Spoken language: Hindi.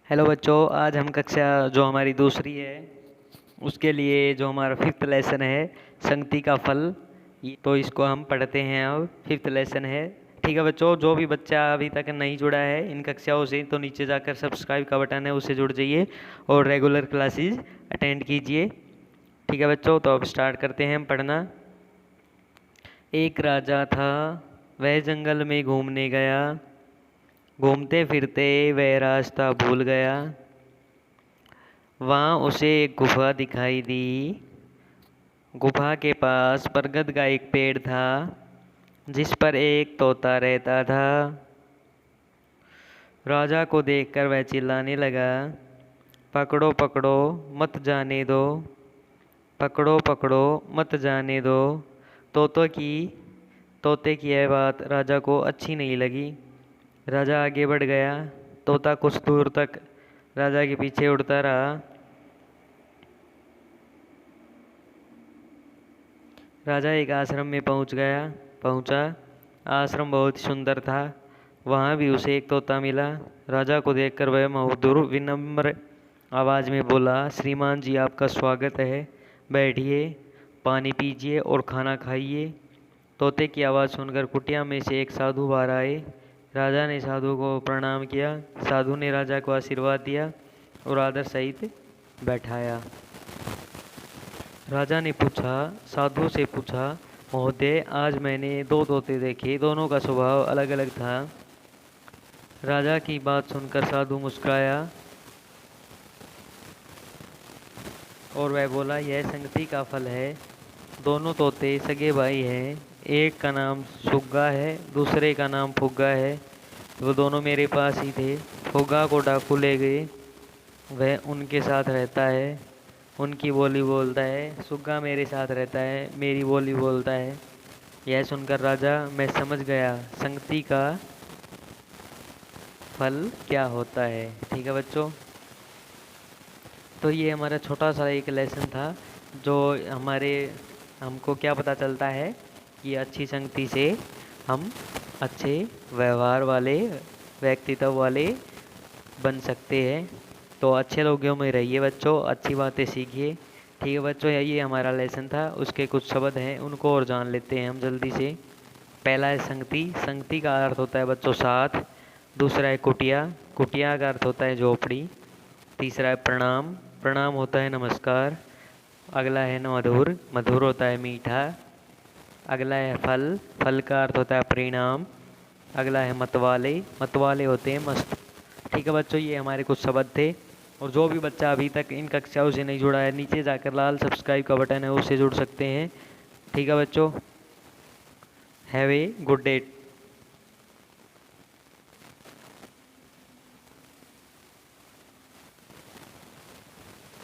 हेलो बच्चों, आज हम कक्षा जो हमारी दूसरी है उसके लिए जो हमारा फिफ्थ लेसन है संगति का फल, तो इसको हम पढ़ते हैं। अब फिफ्थ लेसन है। ठीक है बच्चों, जो भी बच्चा अभी तक नहीं जुड़ा है इन कक्षाओं से तो नीचे जाकर सब्सक्राइब का बटन है उससे जुड़ जाइए और रेगुलर क्लासेस अटेंड कीजिए। ठीक है बच्चों, तो अब स्टार्ट करते हैं हम पढ़ना। एक राजा था, वह जंगल में घूमने गया। घूमते फिरते वह रास्ता भूल गया। वहाँ उसे एक गुफा दिखाई दी। गुफा के पास बरगद का एक पेड़ था जिस पर एक तोता रहता था। राजा को देखकर वह चिल्लाने लगा, पकड़ो पकड़ो मत जाने दो, पकड़ो पकड़ो मत जाने दो। तोते की यह बात राजा को अच्छी नहीं लगी। राजा आगे बढ़ गया। तोता कुछ दूर तक राजा के पीछे उड़ता रहा। राजा एक आश्रम में पहुंचा। आश्रम बहुत सुंदर था। वहाँ भी उसे एक तोता मिला। राजा को देखकर वह मधुर विनम्र आवाज़ में बोला, श्रीमान जी आपका स्वागत है, बैठिए, पानी पीजिए और खाना खाइए। तोते की आवाज़ सुनकर कुटिया में से एक साधु बाहर आए। राजा ने साधु को प्रणाम किया। साधु ने राजा को आशीर्वाद दिया और आदर सहित बैठाया। राजा ने साधु से पूछा, महोदय आज मैंने दो तोते देखे, दोनों का स्वभाव अलग अलग था। राजा की बात सुनकर साधु मुस्कुराया और वह बोला, यह संगति का फल है। दोनों तोते सगे भाई हैं। एक का नाम सुग्गा है, दूसरे का नाम फुग्गा है। वो दोनों मेरे पास ही थे। फुग्गा को डाकू ले गए, वह उनके साथ रहता है, उनकी बोली बोलता है। सुग्गा मेरे साथ रहता है, मेरी बोली बोलता है। यह सुनकर राजा, मैं समझ गया संगति का फल क्या होता है। ठीक है बच्चों, तो ये हमारा छोटा सा एक लेसन था जो हमको क्या पता चलता है कि अच्छी संगति से हम अच्छे व्यवहार वाले, व्यक्तित्व वाले बन सकते हैं। तो अच्छे लोगों में रहिए बच्चों, अच्छी बातें सीखिए। ठीक है बच्चों, यही हमारा लेसन था। उसके कुछ शब्द हैं उनको और जान लेते हैं हम जल्दी से। पहला है संगति। संगति का अर्थ होता है बच्चों साथ। दूसरा है कुटिया। कुटिया का अर्थ होता है झोपड़ी। तीसरा है प्रणाम। प्रणाम होता है नमस्कार। अगला है मधुर। मधुर होता है मीठा। अगला है फल। फल का अर्थ होता है परिणाम। अगला है मतवाले। मतवाले होते हैं मस्त। ठीक है बच्चों, ये हमारे कुछ शब्द थे। और जो भी बच्चा अभी तक इन कक्षाओं से नहीं जुड़ा है नीचे जाकर लाल सब्सक्राइब का बटन है उससे जुड़ सकते हैं। ठीक है बच्चों, हैव ए गुड डे।